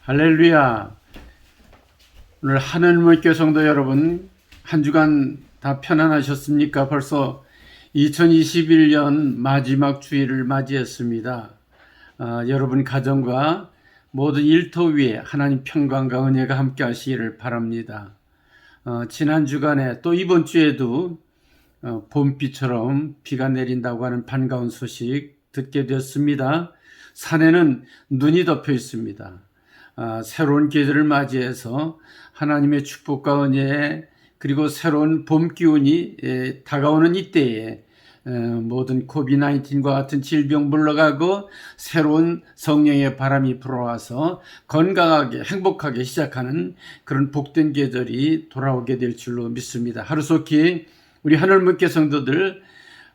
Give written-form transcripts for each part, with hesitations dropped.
할렐루야. 오늘 하늘문교 성도 여러분, 한 주간 다 편안하셨습니까? 벌써 2021년 마지막 주일을 맞이했습니다. 여러분 가정과 모든 일터 위에 하나님 평강과 은혜가 함께 하시기를 바랍니다. 지난 주간에 또 이번 주에도 봄비처럼 비가 내린다고 하는 반가운 소식 듣게 되었습니다. 산에는 눈이 덮여 있습니다. 새로운 계절을 맞이해서 하나님의 축복과 은혜 그리고 새로운 봄 기운이 다가오는 이때에 모든 코비드-19과 같은 질병 물러가고 새로운 성령의 바람이 불어와서 건강하게 행복하게 시작하는 그런 복된 계절이 돌아오게 될 줄로 믿습니다. 하루속히 우리 하늘문교 성도들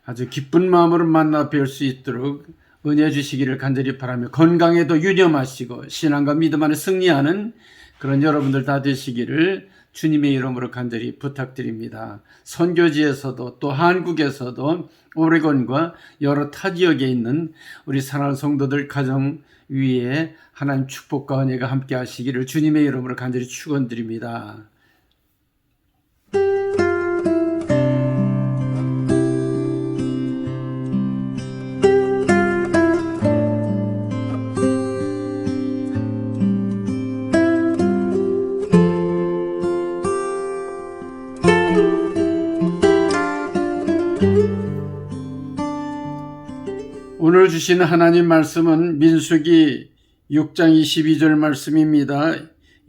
아주 기쁜 마음으로 만나 뵐 수 있도록 은혜 주시기를 간절히 바라며 건강에도 유념하시고 신앙과 믿음 안에 승리하는 그런 여러분들 다 되시기를 주님의 이름으로 간절히 부탁드립니다. 선교지에서도 또 한국에서도 오레곤과 여러 타 지역에 있는 우리 사랑하는 성도들 가정 위에 하나님 축복과 은혜가 함께 하시기를 주님의 이름으로 간절히 축원드립니다. 오늘 주신 하나님 말씀은 민수기 6장 22절 말씀입니다.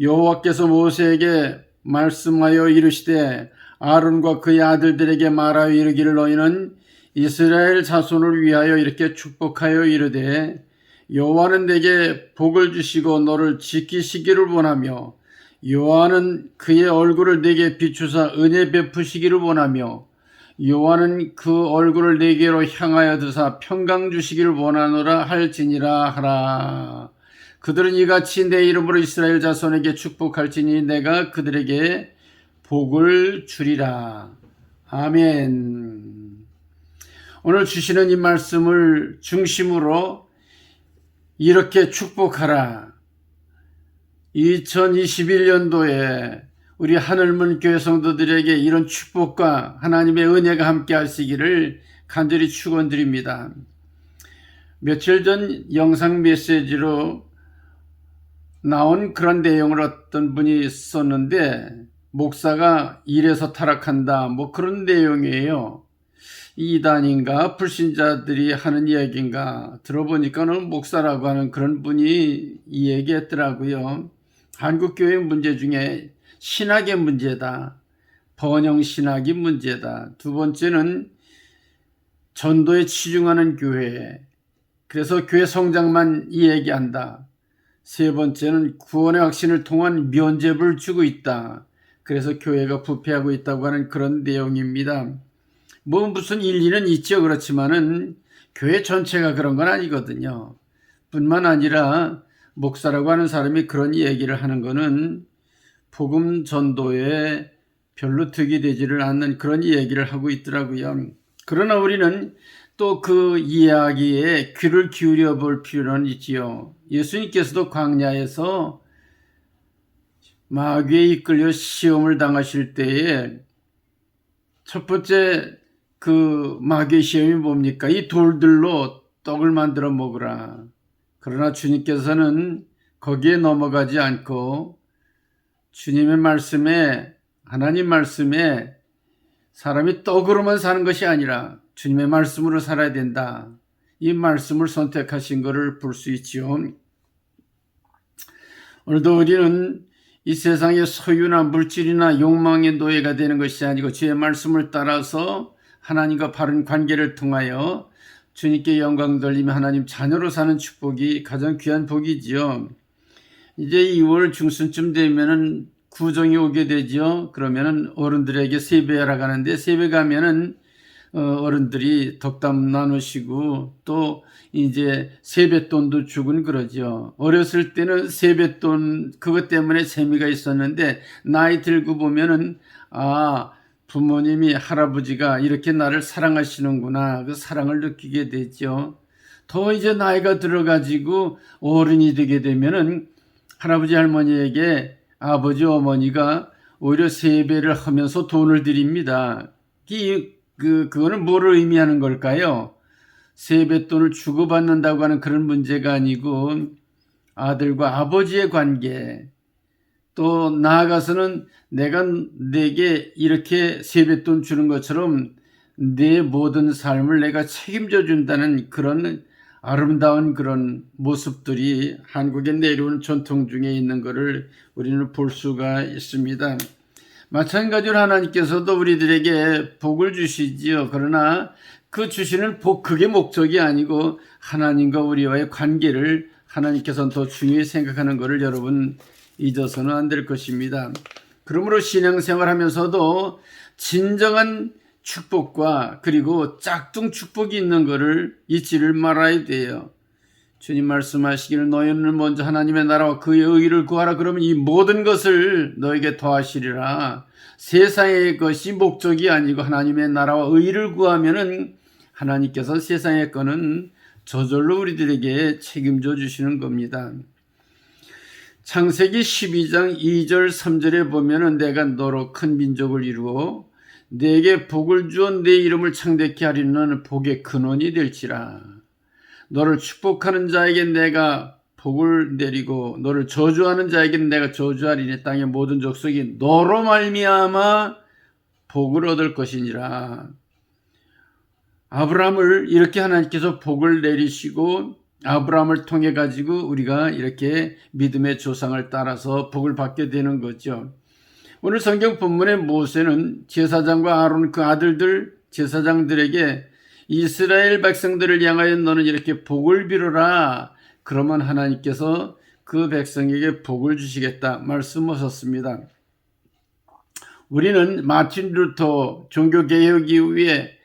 여호와께서 모세에게 말씀하여 이르시되 아론과 그의 아들들에게 말하여 이르기를 너희는 이스라엘 자손을 위하여 이렇게 축복하여 이르되 여호와는 내게 복을 주시고 너를 지키시기를 원하며 여호와는 그의 얼굴을 내게 비추사 은혜 베푸시기를 원하며 여호와는 그 얼굴을 내게로 향하여 드사 평강 주시기를 원하노라 할지니라 하라. 그들은 이같이 내 이름으로 이스라엘 자손에게 축복할지니 내가 그들에게 복을 주리라. 아멘. 오늘 주시는 이 말씀을 중심으로 이렇게 축복하라. 2021년도에 우리 하늘문교회 성도들에게 이런 축복과 하나님의 은혜가 함께 하시기를 간절히 축원드립니다. 며칠 전 영상 메시지로 나온 그런 내용을 어떤 분이 썼는데 목사가 일에서 타락한다 뭐 그런 내용이에요. 이단인가 불신자들이 하는 이야기인가 들어보니까는 목사라고 하는 그런 분이 이 얘기했더라고요. 한국교회 문제 중에 신학의 문제다. 번영 신학이 문제다. 두 번째는 전도에 치중하는 교회. 그래서 교회 성장만 이야기한다. 세 번째는 구원의 확신을 통한 면죄부를 주고 있다. 그래서 교회가 부패하고 있다고 하는 그런 내용입니다. 뭐 무슨 일리는 있죠. 그렇지만은 교회 전체가 그런 건 아니거든요. 뿐만 아니라 목사라고 하는 사람이 그런 얘기를 하는 거는 복음 전도에 별로 득이 되지를 않는 그런 이야기를 하고 있더라고요. 그러나 우리는 또 그 이야기에 귀를 기울여 볼 필요는 있지요. 예수님께서도 광야에서 마귀에 이끌려 시험을 당하실 때에 첫 번째 그 마귀의 시험이 뭡니까? 이 돌들로 떡을 만들어 먹으라. 그러나 주님께서는 거기에 넘어가지 않고 주님의 말씀에 하나님 말씀에 사람이 떡으로만 사는 것이 아니라 주님의 말씀으로 살아야 된다. 이 말씀을 선택하신 것을 볼 수 있지요. 오늘도 우리는 이 세상의 소유나 물질이나 욕망의 노예가 되는 것이 아니고 주의 말씀을 따라서 하나님과 바른 관계를 통하여 주님께 영광 돌리며 하나님 자녀로 사는 축복이 가장 귀한 복이지요. 이제 2월 중순쯤 되면은 구정이 오게 되죠. 그러면은 어른들에게 세배하러 가는데 세배 가면은 어른들이 덕담 나누시고 또 이제 세뱃돈도 주곤 그러죠. 어렸을 때는 세뱃돈 그것 때문에 재미가 있었는데 나이 들고 보면은 부모님이 할아버지가 이렇게 나를 사랑하시는구나 그 사랑을 느끼게 되죠. 더 이제 나이가 들어가지고 어른이 되게 되면은 할아버지 할머니에게 아버지 어머니가 오히려 세배를 하면서 돈을 드립니다. 그거는 뭐를 의미하는 걸까요? 세뱃돈을 주고받는다고 하는 그런 문제가 아니고 아들과 아버지의 관계, 또 나아가서는 내가 내게 이렇게 세뱃돈 주는 것처럼 내 모든 삶을 내가 책임져 준다는 그런 아름다운 그런 모습들이 한국에 내려오는 전통 중에 있는 것을 우리는 볼 수가 있습니다. 마찬가지로 하나님께서도 우리들에게 복을 주시지요. 그러나 그 주시는 복, 그게 목적이 아니고 하나님과 우리와의 관계를 하나님께서는 더 중요히 생각하는 것을 여러분 잊어서는 안 될 것입니다. 그러므로 신앙생활 하면서도 진정한 축복과 그리고 짝퉁 축복이 있는 것을 잊지를 말아야 돼요. 주님 말씀하시기를 너희는 먼저 하나님의 나라와 그의 의를 구하라. 그러면 이 모든 것을 너에게 더하시리라. 세상의 것이 목적이 아니고 하나님의 나라와 의를 구하면은 하나님께서 세상의 거는 저절로 우리들에게 책임져 주시는 겁니다. 창세기 12장 2절 3절에 보면은 내가 너로 큰 민족을 이루어 내게 복을 주어 내 이름을 창대케 하리는 복의 근원이 될지라. 너를 축복하는 자에게 내가 복을 내리고 너를 저주하는 자에게는 내가 저주하리니 땅의 모든 족속이 너로 말미암아 복을 얻을 것이니라. 아브라함을 이렇게 하나님께서 복을 내리시고 아브라함을 통해 가지고 우리가 이렇게 믿음의 조상을 따라서 복을 받게 되는 거죠. 오늘 성경 본문의 모세는 제사장과 아론 그 아들들 제사장들에게 이스라엘 백성들을 향하여 너는 이렇게 복을 빌어라. 그러면 하나님께서 그 백성에게 복을 주시겠다 말씀하셨습니다. 우리는 마틴 루터 종교개혁 이후에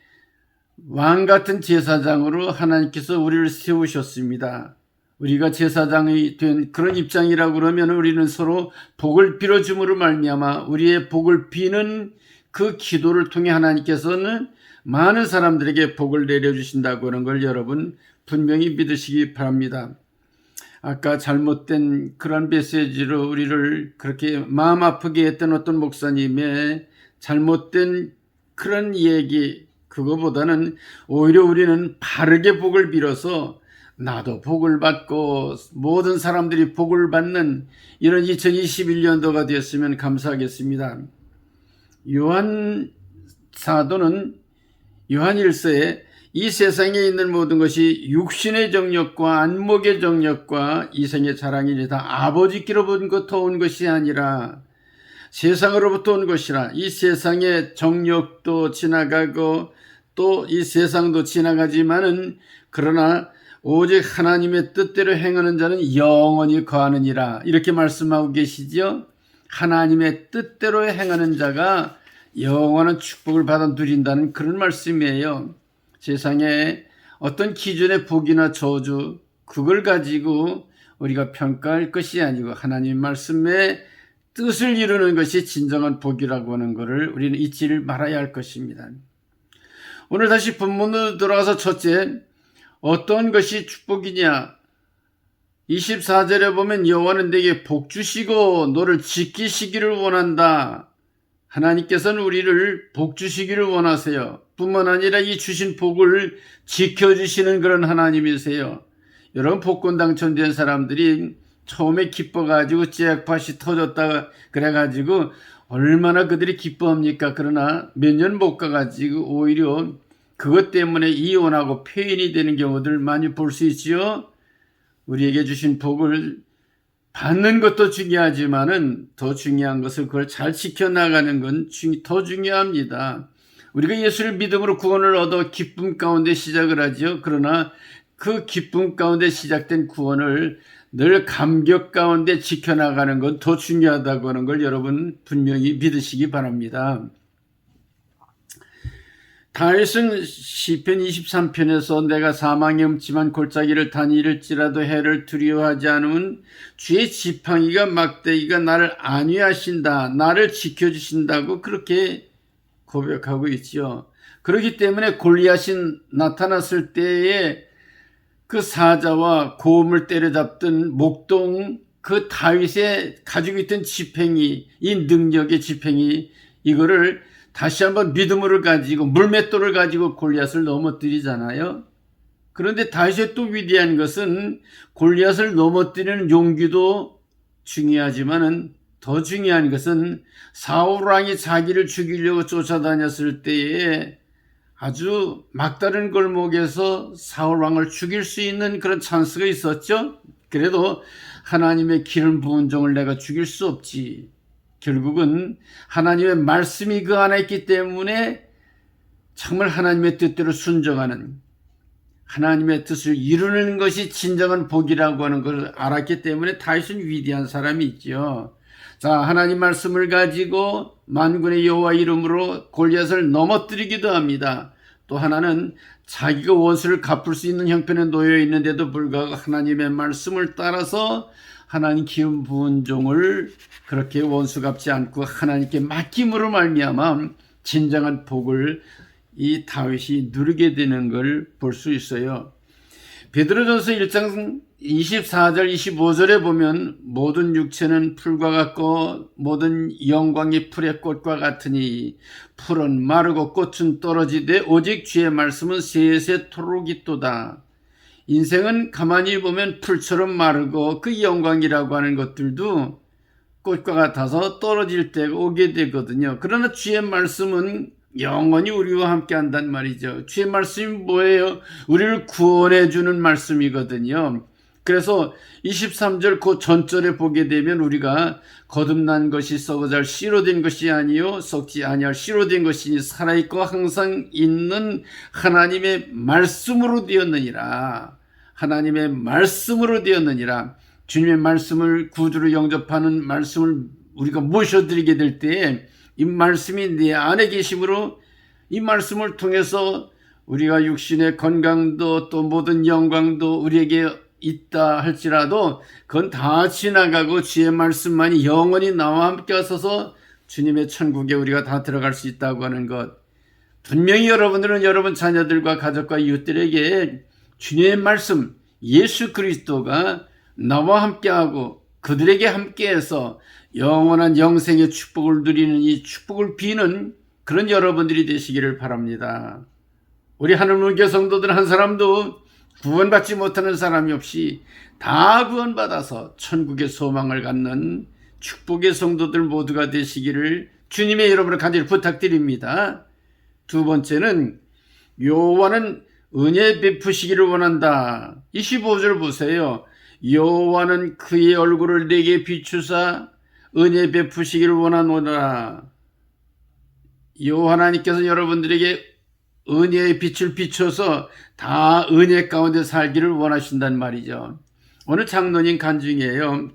왕같은 제사장으로 하나님께서 우리를 세우셨습니다. 우리가 제사장이 된 그런 입장이라고 그러면 우리는 서로 복을 빌어줌으로 말미암아 우리의 복을 비는 그 기도를 통해 하나님께서는 많은 사람들에게 복을 내려주신다고 하는 걸 여러분 분명히 믿으시기 바랍니다. 아까 잘못된 그런 메시지로 우리를 그렇게 마음 아프게 했던 어떤 목사님의 잘못된 그런 얘기, 그거보다는 오히려 우리는 바르게 복을 빌어서 나도 복을 받고 모든 사람들이 복을 받는 이런 2021년도가 되었으면 감사하겠습니다. 요한 사도는 요한 1서에 이 세상에 있는 모든 것이 육신의 정욕과 안목의 정욕과 이생의 자랑이니 다 아버지께로부터 온 것이 아니라 세상으로부터 온 것이라. 이 세상의 정욕도 지나가고 또 이 세상도 지나가지만은 그러나 오직 하나님의 뜻대로 행하는 자는 영원히 거하느니라. 이렇게 말씀하고 계시죠. 하나님의 뜻대로 행하는 자가 영원한 축복을 받아 누린다는 그런 말씀이에요. 세상에 어떤 기준의 복이나 저주, 그걸 가지고 우리가 평가할 것이 아니고 하나님 말씀의 뜻을 이루는 것이 진정한 복이라고 하는 것을 우리는 잊지를 말아야 할 것입니다. 오늘 다시 본문으로 들어가서 첫째, 어떤 것이 축복이냐? 24절에 보면 여호와는 내게 복 주시고 너를 지키시기를 원한다. 하나님께서는 우리를 복 주시기를 원하세요. 뿐만 아니라 이 주신 복을 지켜주시는 그런 하나님이세요. 여러분 복권 당첨된 사람들이 처음에 기뻐가지고 잭팟이 터졌다 그래가지고 얼마나 그들이 기뻐합니까? 그러나 몇 년 못 가가지고 오히려 그것 때문에 이혼하고 폐인이 되는 경우들 많이 볼 수 있지요. 우리에게 주신 복을 받는 것도 중요하지만은 더 중요한 것은 그걸 잘 지켜나가는 건 더 중요합니다. 우리가 예수를 믿음으로 구원을 얻어 기쁨 가운데 시작을 하죠. 그러나 그 기쁨 가운데 시작된 구원을 늘 감격 가운데 지켜나가는 건 더 중요하다고 하는 걸 여러분 분명히 믿으시기 바랍니다. 다윗은 시편 23편에서 내가 사망의 음침한 골짜기를 다닐지라도 해를 두려워하지 않으면 주의 지팡이가 막대기가 나를 안위하신다, 나를 지켜주신다고 그렇게 고백하고 있지요. 그렇기 때문에 골리앗이 나타났을 때에 그 사자와 고음을 때려잡던 목동 그 다윗의 가지고 있던 지팽이, 이 능력의 지팽이, 이거를 다시 한번 믿음을 가지고 물맷돌을 가지고 골리앗을 넘어뜨리잖아요. 그런데 다윗의 또 위대한 것은 골리앗을 넘어뜨리는 용기도 중요하지만은 더 중요한 것은 사울 왕이 자기를 죽이려고 쫓아다녔을 때에 아주 막다른 골목에서 사울 왕을 죽일 수 있는 그런 찬스가 있었죠. 그래도 하나님의 기름 부은 종을 내가 죽일 수 없지. 결국은 하나님의 말씀이 그 안에 있기 때문에 정말 하나님의 뜻대로 순종하는, 하나님의 뜻을 이루는 것이 진정한 복이라고 하는 것을 알았기 때문에 다윗은 위대한 사람이 있죠. 자, 하나님 말씀을 가지고 만군의 여호와 이름으로 골리앗을 넘어뜨리기도 합니다. 또 하나는 자기가 원수를 갚을 수 있는 형편에 놓여 있는데도 불구하고 하나님의 말씀을 따라서 하나님 기름 부은 종을 그렇게 원수 갚지 않고 하나님께 맡김으로 말미암아 진정한 복을 이 다윗이 누리게 되는 걸 볼 수 있어요. 베드로전서 1장 24절 25절에 보면 모든 육체는 풀과 같고 모든 영광이 풀의 꽃과 같으니 풀은 마르고 꽃은 떨어지되 오직 주의 말씀은 세세토록 있도다. 인생은 가만히 보면 풀처럼 마르고 그 영광이라고 하는 것들도 꽃과 같아서 떨어질 때가 오게 되거든요. 그러나 주의 말씀은 영원히 우리와 함께 한단 말이죠. 주의 말씀이 뭐예요? 우리를 구원해 주는 말씀이거든요. 그래서 23절 그 전절에 보게 되면 우리가 거듭난 것이 썩어 잘 씨로 된 것이 아니요 썩지 아니할 씨로 된 것이니 살아있고 항상 있는 하나님의 말씀으로 되었느니라. 하나님의 말씀으로 되었느니라. 주님의 말씀을 구주로 영접하는 말씀을 우리가 모셔드리게 될 때에 이 말씀이 내 안에 계심으로 이 말씀을 통해서 우리가 육신의 건강도 또 모든 영광도 우리에게 있다 할지라도 그건 다 지나가고 주의 말씀만이 영원히 나와 함께 하셔서 주님의 천국에 우리가 다 들어갈 수 있다고 하는 것. 분명히 여러분들은 여러분 자녀들과 가족과 이웃들에게 주님의 말씀 예수 그리스도가 나와 함께하고 그들에게 함께해서 영원한 영생의 축복을 누리는 이 축복을 비는 그런 여러분들이 되시기를 바랍니다. 우리 하늘문교 성도들 한 사람도 구원받지 못하는 사람이 없이 다 구원받아서 천국의 소망을 갖는 축복의 성도들 모두가 되시기를 주님의 이름으로 간절히 부탁드립니다. 두 번째는 여호와는 은혜 베푸시기를 원한다. 25절 보세요. 여호와는 그의 얼굴을 내게 비추사 은혜 베푸시기를 원하노라. 여호와 하나님께서 여러분들에게 은혜의 빛을 비춰서 다 은혜 가운데 살기를 원하신단 말이죠. 오늘 장로님 간증이에요.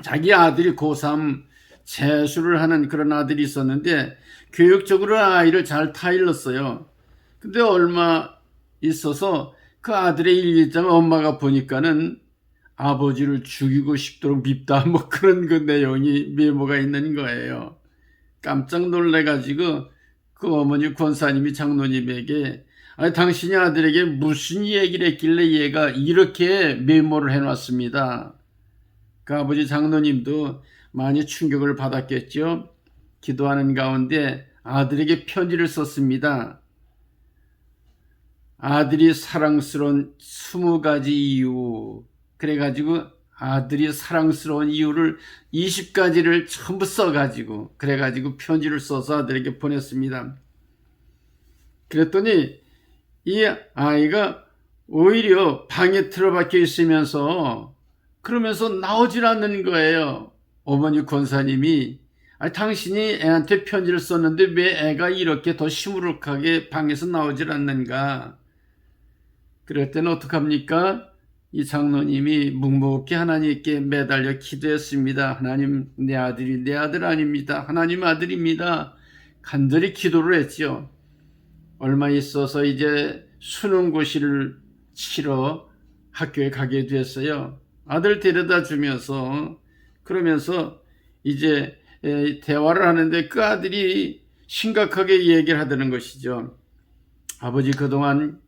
자기 아들이 고3 재수를 하는 그런 아들이 있었는데 교육적으로 아이를 잘 타일렀어요. 근데 얼마 있어서 그 아들의 일기장을 엄마가 보니까는 아버지를 죽이고 싶도록 밉다 뭐 그런 그 내용이 메모가 있는 거예요. 깜짝 놀래가지고 그 어머니 권사님이 장로님에게 아니 당신이 아들에게 무슨 얘기를 했길래 얘가 이렇게 메모를 해놨습니다. 그 아버지 장로님도 많이 충격을 받았겠죠. 기도하는 가운데 아들에게 편지를 썼습니다. 아들이 사랑스러운 20가지 이유, 그래가지고 아들이 사랑스러운 이유를 20가지를 전부 써가지고 그래가지고 편지를 써서 아들에게 보냈습니다. 그랬더니 이 아이가 오히려 방에 틀어박혀 있으면서 그러면서 나오질 않는 거예요. 어머니 권사님이 아니, 당신이 애한테 편지를 썼는데 왜 애가 이렇게 더 시무룩하게 방에서 나오질 않는가? 그럴 때는 어떡합니까? 이 장로님이 묵묵히 하나님께 매달려 기도했습니다. 하나님, 내 아들이 내 아들 아닙니다. 하나님 아들입니다. 간절히 기도를 했죠. 얼마 있어서 이제 수능고시를 치러 학교에 가게 됐어요. 아들 데려다 주면서 그러면서 이제 대화를 하는데 그 아들이 심각하게 얘기를 하더는 것이죠. 아버지 그동안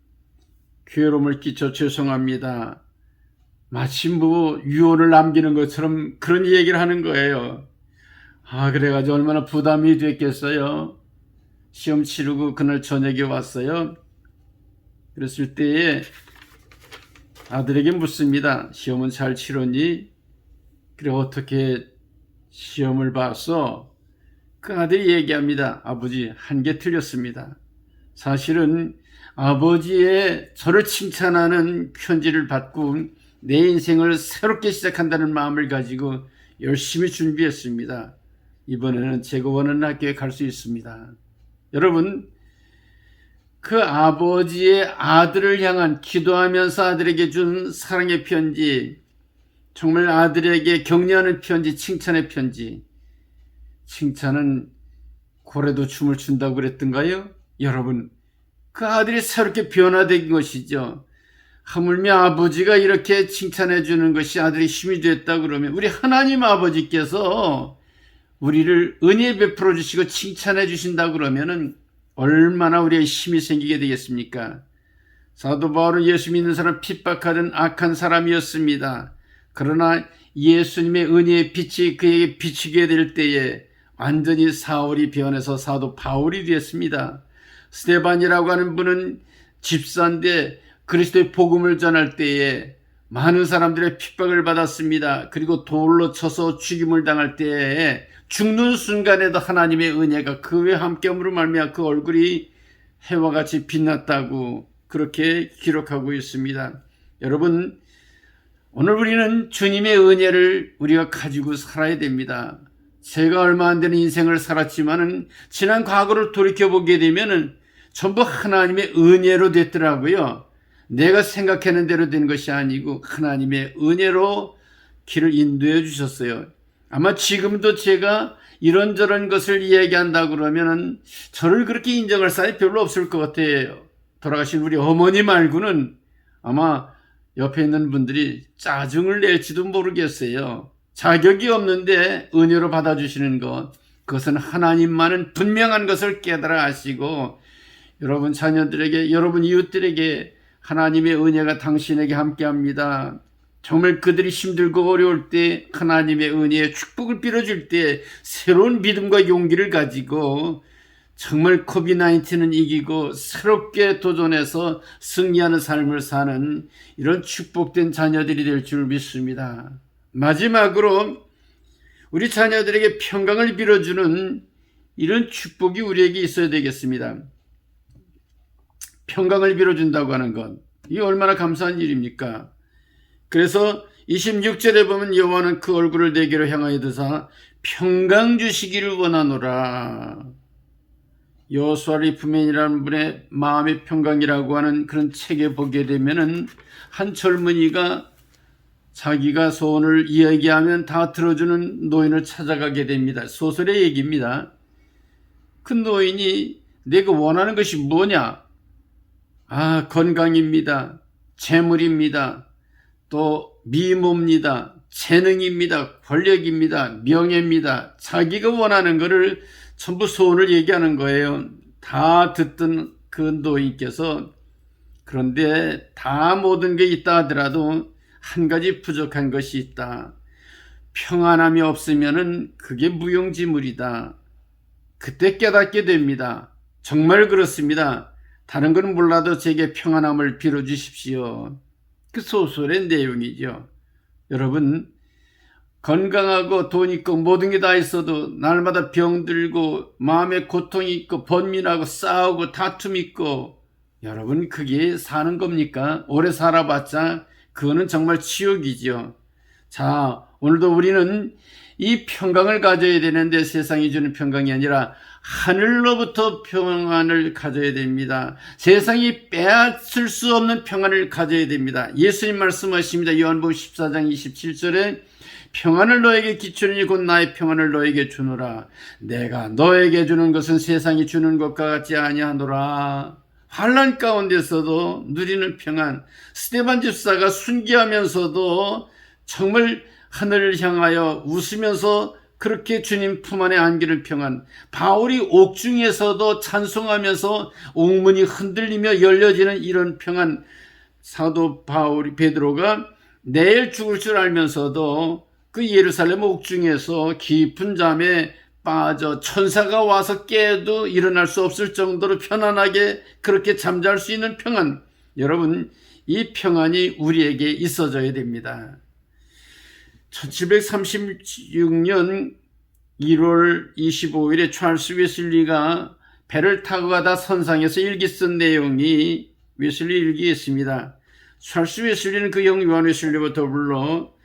괴로움을 끼쳐 죄송합니다. 마치 뭐 유언을 남기는 것처럼 그런 얘기를 하는 거예요. 그래가지고 얼마나 부담이 됐겠어요. 시험 치르고 그날 저녁에 왔어요. 그랬을 때에 아들에게 묻습니다. 시험은 잘 치렀니? 그래, 어떻게 시험을 봤어? 그 아들이 얘기합니다. 아버지, 한 개 틀렸습니다. 사실은 아버지의 저를 칭찬하는 편지를 받고 내 인생을 새롭게 시작한다는 마음을 가지고 열심히 준비했습니다. 이번에는 제가 원하는 학교에 갈 수 있습니다. 여러분, 그 아버지의 아들을 향한 기도하면서 아들에게 준 사랑의 편지, 정말 아들에게 격려하는 편지, 칭찬의 편지. 칭찬은 고래도 춤을 춘다고 그랬던가요? 여러분, 그 아들이 새롭게 변화된 것이죠. 하물며 아버지가 이렇게 칭찬해 주는 것이 아들이 힘이 됐다 그러면 우리 하나님 아버지께서 우리를 은혜 베풀어 주시고 칭찬해 주신다 그러면은 얼마나 우리의 힘이 생기게 되겠습니까? 사도 바울은 예수 믿는 사람 핍박하던 악한 사람이었습니다. 그러나 예수님의 은혜의 빛이 그에게 비치게 될 때에 완전히 사울이 변해서 사도 바울이 되었습니다. 스데반이라고 하는 분은 집사인데 그리스도의 복음을 전할 때에 많은 사람들의 핍박을 받았습니다. 그리고 돌로 쳐서 죽임을 당할 때에 죽는 순간에도 하나님의 은혜가 그와 함께함으로 말미암아 그 얼굴이 해와 같이 빛났다고 그렇게 기록하고 있습니다. 여러분, 오늘 우리는 주님의 은혜를 우리가 가지고 살아야 됩니다. 제가 얼마 안 되는 인생을 살았지만은 지난 과거를 돌이켜보게 되면은 전부 하나님의 은혜로 됐더라고요. 내가 생각하는 대로 된 것이 아니고 하나님의 은혜로 길을 인도해 주셨어요. 아마 지금도 제가 이런저런 것을 이야기한다 그러면은 저를 그렇게 인정할 사람이 별로 없을 것 같아요. 돌아가신 우리 어머니 말고는 아마 옆에 있는 분들이 짜증을 낼지도 모르겠어요. 자격이 없는데 은혜로 받아주시는 것, 그것은 하나님만은 분명한 것을 깨달아 아시고 여러분 자녀들에게, 여러분 이웃들에게 하나님의 은혜가 당신에게 함께합니다. 정말 그들이 힘들고 어려울 때 하나님의 은혜의 축복을 빌어줄 때 새로운 믿음과 용기를 가지고 정말 코비드-19은 이기고 새롭게 도전해서 승리하는 삶을 사는 이런 축복된 자녀들이 될 줄 믿습니다. 마지막으로 우리 자녀들에게 평강을 빌어주는 이런 축복이 우리에게 있어야 되겠습니다. 평강을 빌어준다고 하는 것, 이게 얼마나 감사한 일입니까? 그래서 26절에 보면 여호와는 그 얼굴을 내게로 향하여 드사 평강 주시기를 원하노라. 여호수아 리프맨이라는 분의 마음의 평강이라고 하는 그런 책에 보게 되면은 한 젊은이가 자기가 소원을 이야기하면 다 들어주는 노인을 찾아가게 됩니다. 소설의 얘기입니다. 그 노인이 내가 원하는 것이 뭐냐? 건강입니다. 재물입니다. 또 미모입니다. 재능입니다. 권력입니다. 명예입니다. 자기가 원하는 것을 전부 소원을 얘기하는 거예요. 다 듣던 그 노인께서 그런데 다 모든 게 있다 하더라도 한 가지 부족한 것이 있다. 평안함이 없으면은 그게 무용지물이다. 그때 깨닫게 됩니다. 정말 그렇습니다. 다른 건 몰라도 제게 평안함을 빌어주십시오. 그 소설의 내용이죠. 여러분, 건강하고 돈 있고 모든 게 다 있어도 날마다 병들고 마음에 고통이 있고 번민하고 싸우고 다툼 있고, 여러분 그게 사는 겁니까? 오래 살아봤자 그거는 정말 지옥이죠. 자, 오늘도 우리는 이 평강을 가져야 되는데 세상이 주는 평강이 아니라 하늘로부터 평안을 가져야 됩니다. 세상이 빼앗을 수 없는 평안을 가져야 됩니다. 예수님 말씀하십니다. 요한복음 14장 27절에 평안을 너에게 기초니 곧 나의 평안을 너에게 주노라. 내가 너에게 주는 것은 세상이 주는 것과 같지 아니하노라. 환난 가운데서도 누리는 평안. 스데반 집사가 순교하면서도 정말 하늘을 향하여 웃으면서 그렇게 주님 품 안에 안기는 평안. 바울이 옥중에서도 찬송하면서 옥문이 흔들리며 열려지는 이런 평안. 사도 베드로가 내일 죽을 줄 알면서도 그 예루살렘 옥중에서 깊은 잠에 빠져 천사가 와서 깨도 일어날 수 없을 정도로 편안하게 그렇게 잠잘 수 있는 평안, 여러분, 이 평안이 우리에게 있어져야 됩니다. 1736년 1월 25일에 찰스 웨슬리가 배를 타고 가다 선상에서 일기 쓴 내용이 웨슬리 일기에 있습니다. 찰스 웨슬리는 그 형 요한 웨슬리와 더불어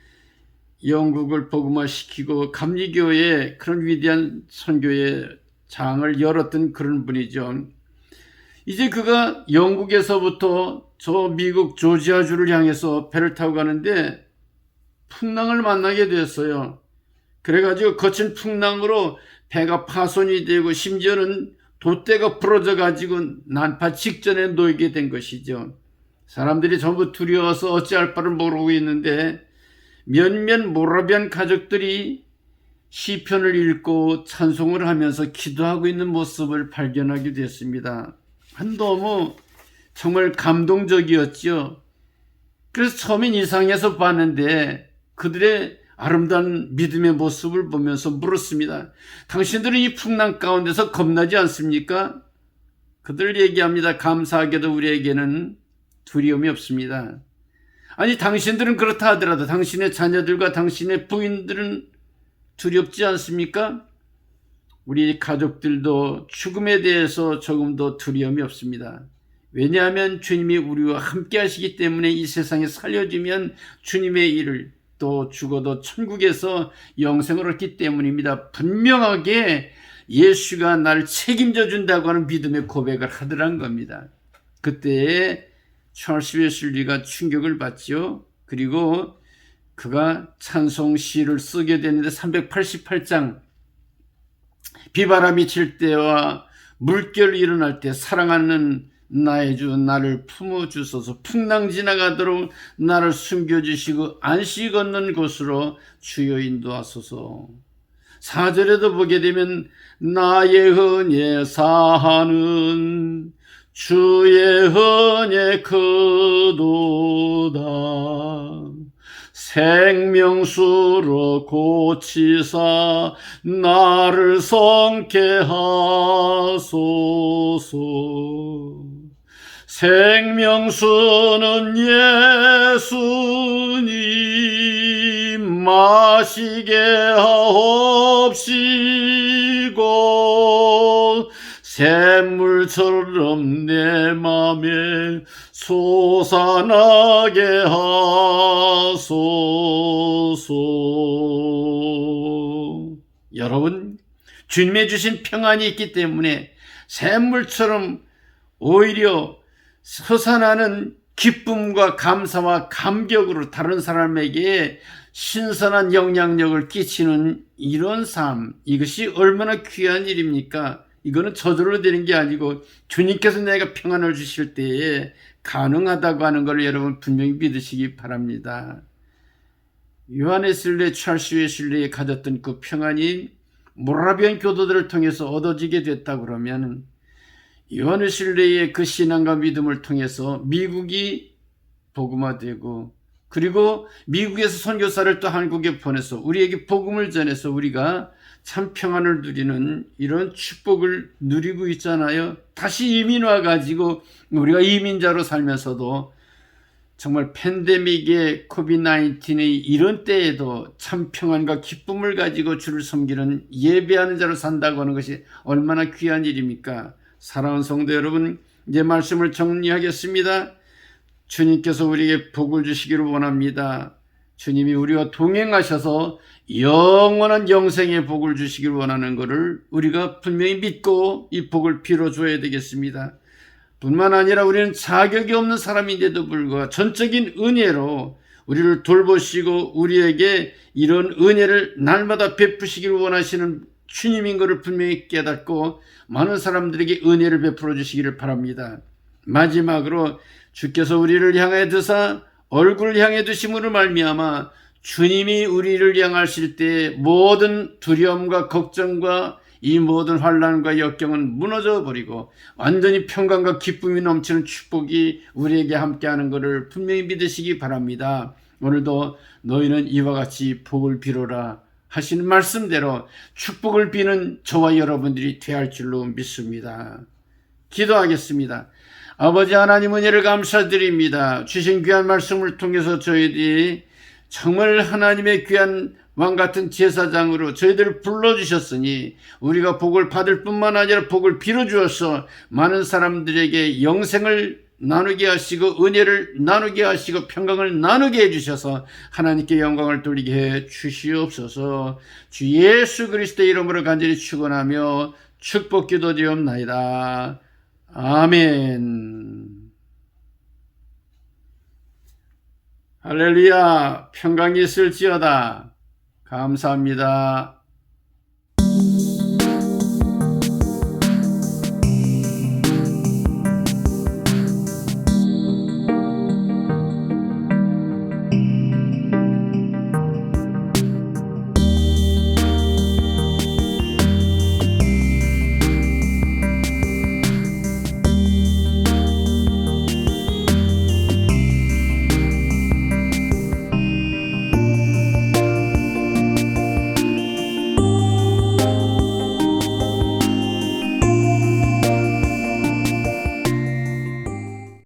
영국을 복음화시키고 감리교의 그런 위대한 선교의 장을 열었던 그런 분이죠. 이제 그가 영국에서부터 저 미국 조지아주를 향해서 배를 타고 가는데 풍랑을 만나게 되었어요. 그래가지고 거친 풍랑으로 배가 파손이 되고 심지어는 돛대가 부러져 가지고 난파 직전에 놓이게 된 것이죠. 사람들이 전부 두려워서 어찌할 바를 모르고 있는데 몇몇 모라비안 가족들이 시편을 읽고 찬송을 하면서 기도하고 있는 모습을 발견하게 됐습니다. 너무 정말 감동적이었죠. 그래서 처음엔 이상해서 봤는데 그들의 아름다운 믿음의 모습을 보면서 물었습니다. 당신들은 이 풍랑 가운데서 겁나지 않습니까? 그들 얘기합니다. 감사하게도 우리에게는 두려움이 없습니다. 아니, 당신들은 그렇다 하더라도 당신의 자녀들과 당신의 부인들은 두렵지 않습니까? 우리 가족들도 죽음에 대해서 조금도 두려움이 없습니다. 왜냐하면 주님이 우리와 함께 하시기 때문에 이 세상에 살려주면 주님의 일을 또 죽어도 천국에서 영생을 얻기 때문입니다. 분명하게 예수가 나를 책임져 준다고 하는 믿음의 고백을 하더란 겁니다. 그때에 찰스 웨슬리가 충격을 받죠. 그리고 그가 찬송 시를 쓰게 되는데 388장, 비바람이 칠 때와 물결이 일어날 때 사랑하는 나의 주 나를 품어주소서, 풍랑 지나가도록 나를 숨겨주시고 안식 얻는 곳으로 주여 인도하소서. 4절에도 보게 되면 나의 은혜 사하는 주의 은혜 크도다, 생명수로 고치사 나를 성케 하소서. 생명수는 예수님 마시게 하옵시고 샘물처럼 내 맘에 솟아나게 하소서. 여러분, 주님의 주신 평안이 있기 때문에 샘물처럼 오히려 솟아나는 기쁨과 감사와 감격으로 다른 사람에게 신선한 영향력을 끼치는 이런 삶, 이것이 얼마나 귀한 일입니까? 이거는 저절로 되는 게 아니고 주님께서 내가 평안을 주실 때에 가능하다고 하는 걸 여러분 분명히 믿으시기 바랍니다. 요한 웨슬리, 찰스 웨슬리에 가졌던 그 평안이 모라비안 교도들을 통해서 얻어지게 됐다 그러면 요한 웨슬리의 그 신앙과 믿음을 통해서 미국이 복음화되고 그리고 미국에서 선교사를 또 한국에 보내서 우리에게 복음을 전해서 우리가 참 평안을 누리는 이런 축복을 누리고 있잖아요. 다시 이민 와가지고 우리가 이민자로 살면서도 정말 팬데믹의 코비드-19의 이런 때에도 참 평안과 기쁨을 가지고 주를 섬기는 예배하는 자로 산다고 하는 것이 얼마나 귀한 일입니까? 사랑하는 성도 여러분, 이제 말씀을 정리하겠습니다. 주님께서 우리에게 복을 주시기를 원합니다. 주님이 우리와 동행하셔서 영원한 영생의 복을 주시기를 원하는 것을 우리가 분명히 믿고 이 복을 빌어줘야 되겠습니다. 뿐만 아니라 우리는 자격이 없는 사람인데도 불구하고 전적인 은혜로 우리를 돌보시고 우리에게 이런 은혜를 날마다 베푸시기를 원하시는 주님인 것을 분명히 깨닫고 많은 사람들에게 은혜를 베풀어 주시기를 바랍니다. 마지막으로 주께서 우리를 향해 드사 얼굴을 향해 두심으로 말미암아 주님이 우리를 향하실 때 모든 두려움과 걱정과 이 모든 환난과 역경은 무너져 버리고 완전히 평강과 기쁨이 넘치는 축복이 우리에게 함께하는 것을 분명히 믿으시기 바랍니다. 오늘도 너희는 이와 같이 복을 빌어라 하시는 말씀대로 축복을 비는 저와 여러분들이 되할 줄로 믿습니다. 기도하겠습니다. 아버지 하나님 은혜를 감사드립니다. 주신 귀한 말씀을 통해서 저희들이 정말 하나님의 귀한 왕같은 제사장으로 저희들을 불러주셨으니 우리가 복을 받을 뿐만 아니라 복을 빌어주어서 많은 사람들에게 영생을 나누게 하시고 은혜를 나누게 하시고 평강을 나누게 해주셔서 하나님께 영광을 돌리게 해 주시옵소서. 주 예수 그리스도의 이름으로 간절히 축원하며 축복 기도드리옵나이다. 아멘. 할렐루야. 평강이 있을지어다. 감사합니다.